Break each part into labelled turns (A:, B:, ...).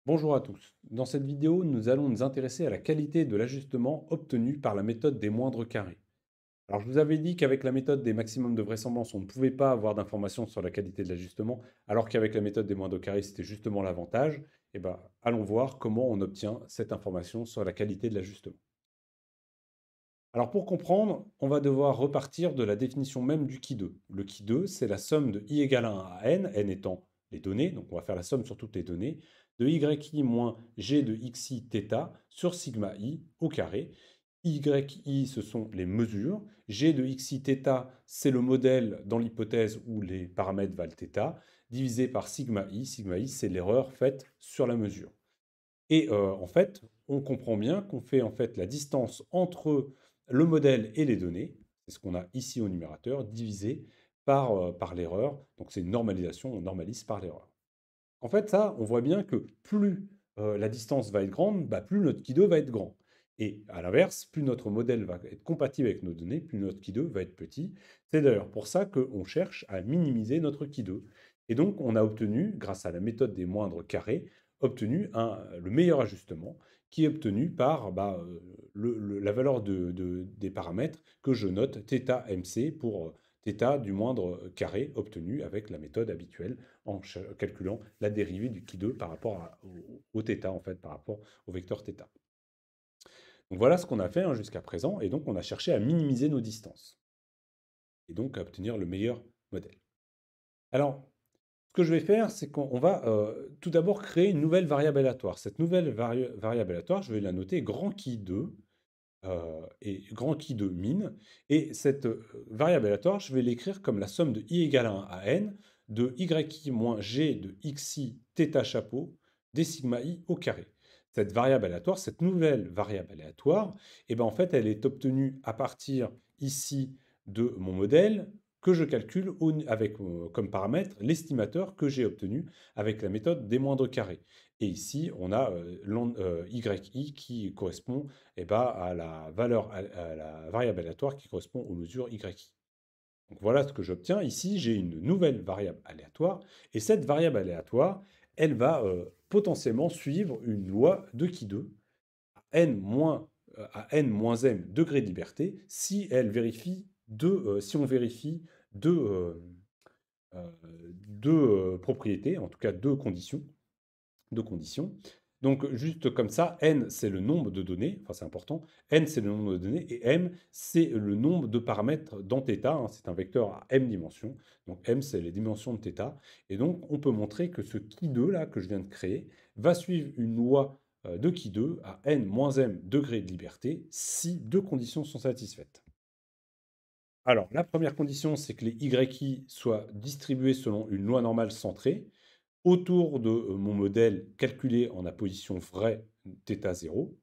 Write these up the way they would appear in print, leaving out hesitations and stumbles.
A: Bonjour à tous. Dans cette vidéo, nous allons nous intéresser à la qualité de l'ajustement obtenu par la méthode des moindres carrés. Alors, je vous avais dit qu'avec la méthode des maximums de vraisemblance, on ne pouvait pas avoir d'informations sur la qualité de l'ajustement, alors qu'avec la méthode des moindres carrés, c'était justement l'avantage. Eh bien, allons voir comment on obtient cette information sur la qualité de l'ajustement. Alors, pour comprendre, on va devoir repartir de la définition même du qui 2. Le qui 2, c'est la somme de i égale 1 à n étant les données, donc on va faire la somme sur toutes les données, de yi moins g de xi θ sur sigma i au carré. yi, ce sont les mesures. G de xi θ, c'est le modèle dans l'hypothèse où les paramètres valent θ, divisé par sigma i. Sigma i, c'est l'erreur faite sur la mesure. Et en fait, on comprend bien qu'on fait en fait la distance entre le modèle et les données, c'est ce qu'on a ici au numérateur, divisé par l'erreur. Donc c'est une normalisation, on normalise par l'erreur. En fait, ça, on voit bien que plus la distance va être grande, bah, plus notre Kido va être grand. Et à l'inverse, plus notre modèle va être compatible avec nos données, plus notre Kido va être petit. C'est d'ailleurs pour ça qu'on cherche à minimiser notre Kido. Et donc, on a obtenu, grâce à la méthode des moindres carrés, obtenu le meilleur ajustement qui est obtenu par la valeur des paramètres que je note θ pour θ du moindre carré obtenu avec la méthode habituelle en calculant la dérivée du qui2 par rapport au θ, en fait, par rapport au vecteur θ. Donc voilà ce qu'on a fait jusqu'à présent, et donc on a cherché à minimiser nos distances, et donc à obtenir le meilleur modèle. Alors, ce que je vais faire, c'est qu'on va tout d'abord créer une nouvelle variable aléatoire. Cette nouvelle variable aléatoire, je vais la noter grand qui 2 et grand qui de min. Et cette variable aléatoire, je vais l'écrire comme la somme de i égale 1 à n de yi moins g de xi θ chapeau des sigma i au carré. Cette variable aléatoire, cette nouvelle variable aléatoire, eh ben en fait, elle est obtenue à partir ici de mon modèle que je calcule avec comme paramètre l'estimateur que j'ai obtenu avec la méthode des moindres carrés. Et ici, on a yi qui correspond à la valeur, à la variable aléatoire qui correspond aux mesures yi. Donc voilà ce que j'obtiens. Ici, j'ai une nouvelle variable aléatoire. Et cette variable aléatoire, elle va potentiellement suivre une loi de qui 2 à n moins m degrés de liberté si elle vérifie si on vérifie deux, euh, deux propriétés, en tout cas deux conditions. Donc, juste comme ça, n, c'est le nombre de données, enfin c'est important, n, c'est le nombre de données, et m, c'est le nombre de paramètres dans θ, c'est un vecteur à m dimensions, donc m, c'est les dimensions de θ, et donc on peut montrer que ce qui2, là, que je viens de créer, va suivre une loi de qui2 à n moins m degrés de liberté si deux conditions sont satisfaites. Alors, la première condition, c'est que les yi soient distribués selon une loi normale centrée, autour de mon modèle calculé en apposition vraie θ0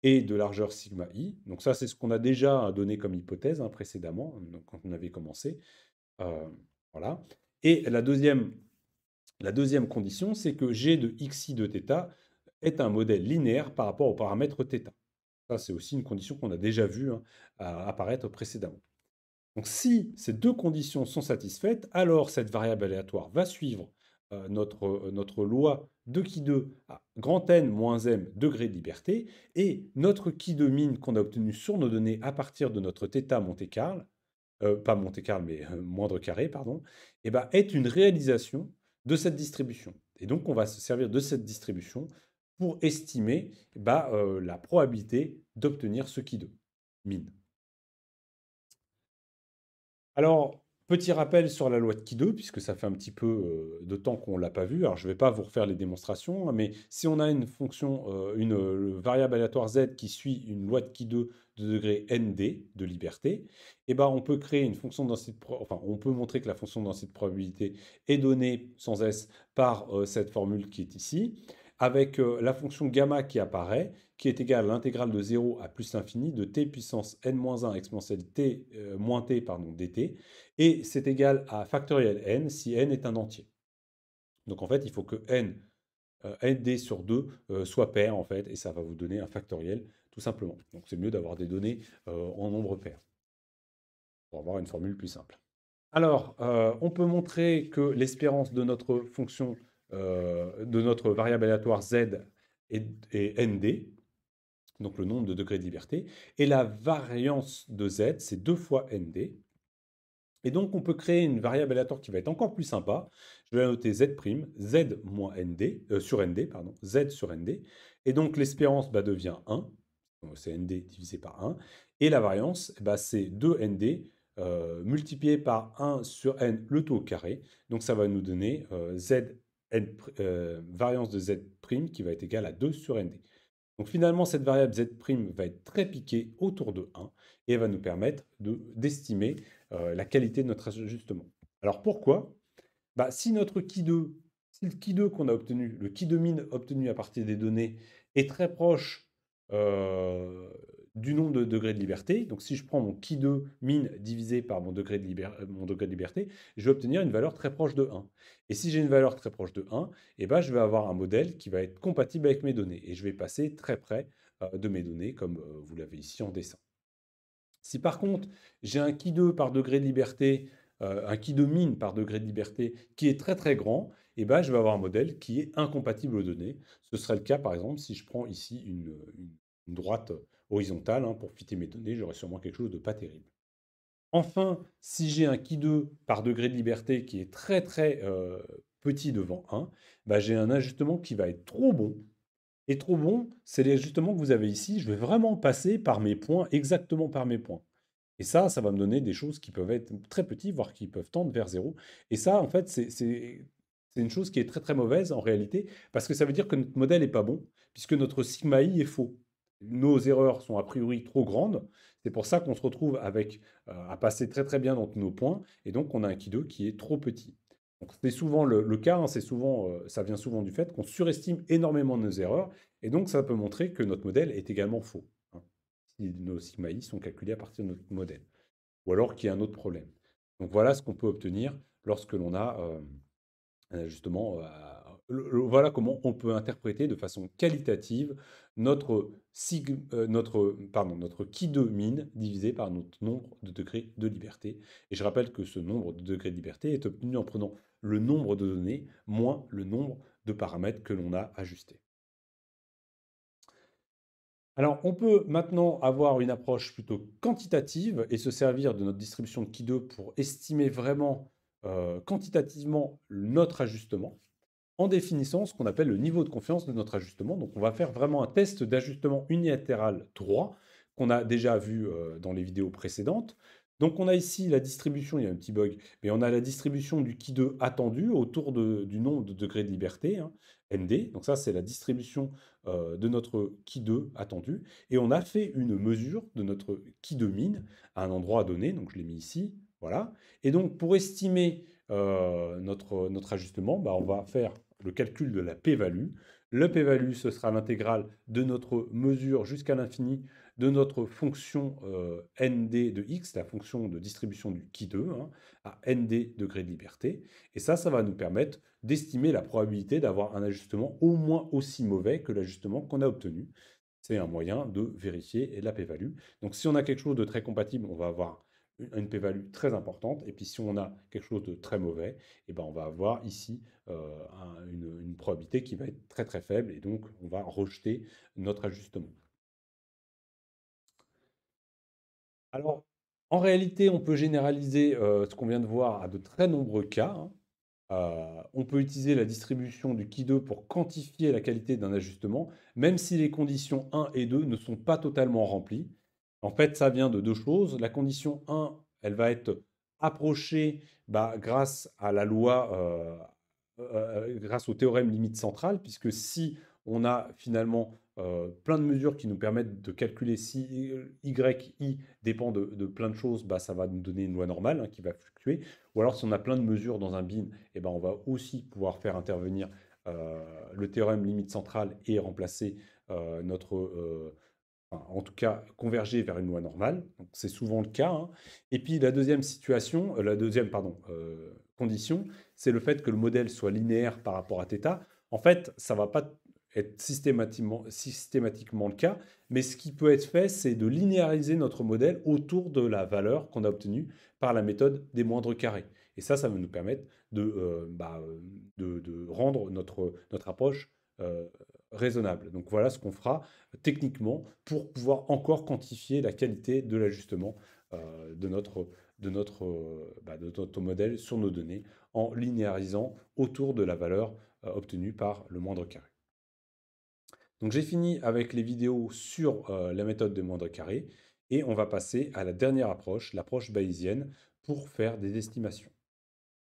A: et de largeur sigma i. Donc ça, c'est ce qu'on a déjà donné comme hypothèse précédemment, donc quand on avait commencé. Euh, voilà. Et la deuxième condition, c'est que g de xi de θ est un modèle linéaire par rapport au paramètre θ. Ça, c'est aussi une condition qu'on a déjà vue apparaître précédemment. Donc si ces deux conditions sont satisfaites, alors cette variable aléatoire va suivre notre loi de qui 2 à grand n moins m degré de liberté, et notre qui de min qu'on a obtenu sur nos données à partir de notre θ Monte-Carlo, pas Monte-Carlo mais moindre carré, pardon, et ben, est une réalisation de cette distribution. Et donc on va se servir de cette distribution pour estimer la probabilité d'obtenir ce qui 2 min. Alors, petit rappel sur la loi de Kido, puisque ça fait un petit peu de temps qu'on ne l'a pas vu. Alors, je ne vais pas vous refaire les démonstrations, hein, mais si on a une fonction, une variable aléatoire z qui suit une loi de Kido de degré nd de liberté, eh ben, on peut créer une fonction de densité enfin, on peut montrer que la fonction de densité de probabilité est donnée sans s par cette formule qui est ici, avec la fonction gamma qui apparaît, qui est égale à l'intégrale de 0 à plus l'infini de t puissance n-1 exponentielle t moins t pardon, dt, et c'est égal à factoriel n si n est un entier. Donc en fait, il faut que nd sur 2 soit pair, en fait, et ça va vous donner un factoriel, tout simplement. Donc c'est mieux d'avoir des données en nombre pair, pour avoir une formule plus simple. Alors, on peut montrer que l'espérance de notre fonction de notre variable aléatoire z et nd, donc le nombre de degrés de liberté, et la variance de z, c'est 2 fois nd. Et donc, on peut créer une variable aléatoire qui va être encore plus sympa. Je vais la noter z', z moins nd, sur nd, pardon, z sur nd. Et donc, l'espérance devient 1. Donc, c'est nd divisé par 1. Et la variance, c'est 2nd multiplié par 1 sur n, le tout au carré. Donc, ça va nous donner variance de z' qui va être égale à 2 sur nd. Donc finalement, cette variable z' va être très piquée autour de 1 et elle va nous permettre d'estimer la qualité de notre ajustement. Alors pourquoi? Si notre Ki2, si le Ki2 qu'on a obtenu, le Ki2 min obtenu à partir des données, est très proche du nombre de degrés de liberté, donc si je prends mon Ki2 min divisé par mon degré de liberté, je vais obtenir une valeur très proche de 1. Et si j'ai une valeur très proche de 1, je vais avoir un modèle qui va être compatible avec mes données. Et je vais passer très près de mes données, comme vous l'avez ici en dessin. Si par contre, j'ai un Ki2 par degré de liberté, un Ki2 min par degré de liberté qui est très très grand, je vais avoir un modèle qui est incompatible aux données. Ce serait le cas par exemple si je prends ici une droite horizontale pour fitter mes données, j'aurais sûrement quelque chose de pas terrible. Enfin, si j'ai un Ki2 par degré de liberté qui est très très petit devant 1, j'ai un ajustement qui va être trop bon. Et trop bon, c'est l'ajustement que vous avez ici. Je vais vraiment passer par mes points, exactement par mes points. Et ça va me donner des choses qui peuvent être très petites, voire qui peuvent tendre vers zéro. Et ça, en fait, c'est une chose qui est très très mauvaise en réalité, parce que ça veut dire que notre modèle n'est pas bon, puisque notre sigma i est faux. Nos erreurs sont a priori trop grandes. C'est pour ça qu'on se retrouve avec à passer très très bien dans tous nos points, et donc on a un Ki2 qui est trop petit. Donc c'est souvent le cas, c'est souvent, ça vient souvent du fait qu'on surestime énormément nos erreurs, et donc ça peut montrer que notre modèle est également faux, hein, si nos sigma i sont calculés à partir de notre modèle, ou alors qu'il y a un autre problème. Donc voilà ce qu'on peut obtenir lorsque l'on a justement, voilà comment on peut interpréter de façon qualitative notre Ki2 min divisé par notre nombre de degrés de liberté. Et je rappelle que ce nombre de degrés de liberté est obtenu en prenant le nombre de données moins le nombre de paramètres que l'on a ajustés. Alors, on peut maintenant avoir une approche plutôt quantitative et se servir de notre distribution de Ki2 pour estimer vraiment quantitativement notre ajustement en définissant ce qu'on appelle le niveau de confiance de notre ajustement. Donc, on va faire vraiment un test d'ajustement unilatéral droit qu'on a déjà vu dans les vidéos précédentes. Donc, on a ici la distribution, il y a un petit bug, mais on a la distribution du Ki2 attendu autour du nombre de degrés de liberté, hein, ND. Donc, ça, c'est la distribution de notre Ki2 attendu. Et on a fait une mesure de notre Ki2 min à un endroit donné. Donc, je l'ai mis ici. Voilà. Et donc, pour estimer notre ajustement, on va faire le calcul de la p-value. Le p-value, ce sera l'intégrale de notre mesure jusqu'à l'infini de notre fonction nd de x, la fonction de distribution du Ki2, hein, à nd degrés de liberté. Et ça va nous permettre d'estimer la probabilité d'avoir un ajustement au moins aussi mauvais que l'ajustement qu'on a obtenu. C'est un moyen de vérifier la p-value. Donc si on a quelque chose de très compatible, on va avoir une p-value très importante. Et puis si on a quelque chose de très mauvais, on va avoir ici une probabilité qui va être très très faible. Et donc on va rejeter notre ajustement. Alors, en réalité, on peut généraliser ce qu'on vient de voir à de très nombreux cas, hein. On peut utiliser la distribution du Ki2 pour quantifier la qualité d'un ajustement, même si les conditions 1 et 2 ne sont pas totalement remplies. En fait, ça vient de deux choses. La condition 1, elle va être approchée grâce à la loi, grâce au théorème limite centrale, puisque si on a finalement plein de mesures qui nous permettent de calculer si y, i dépend de plein de choses, ça va nous donner une loi normale qui va fluctuer. Ou alors si on a plein de mesures dans un bin, on va aussi pouvoir faire intervenir le théorème limite centrale et remplacer en tout cas converger vers une loi normale. C'est souvent le cas, hein. Et puis la deuxième situation, condition, c'est le fait que le modèle soit linéaire par rapport à θ. En fait, ça ne va pas être systématiquement le cas, mais ce qui peut être fait, c'est de linéariser notre modèle autour de la valeur qu'on a obtenue par la méthode des moindres carrés. Et ça va nous permettre de rendre notre approche raisonnable. Donc voilà ce qu'on fera techniquement pour pouvoir encore quantifier la qualité de l'ajustement de notre modèle sur nos données en linéarisant autour de la valeur obtenue par le moindre carré. Donc j'ai fini avec les vidéos sur la méthode des moindres carrés et on va passer à la dernière approche, l'approche bayésienne, pour faire des estimations.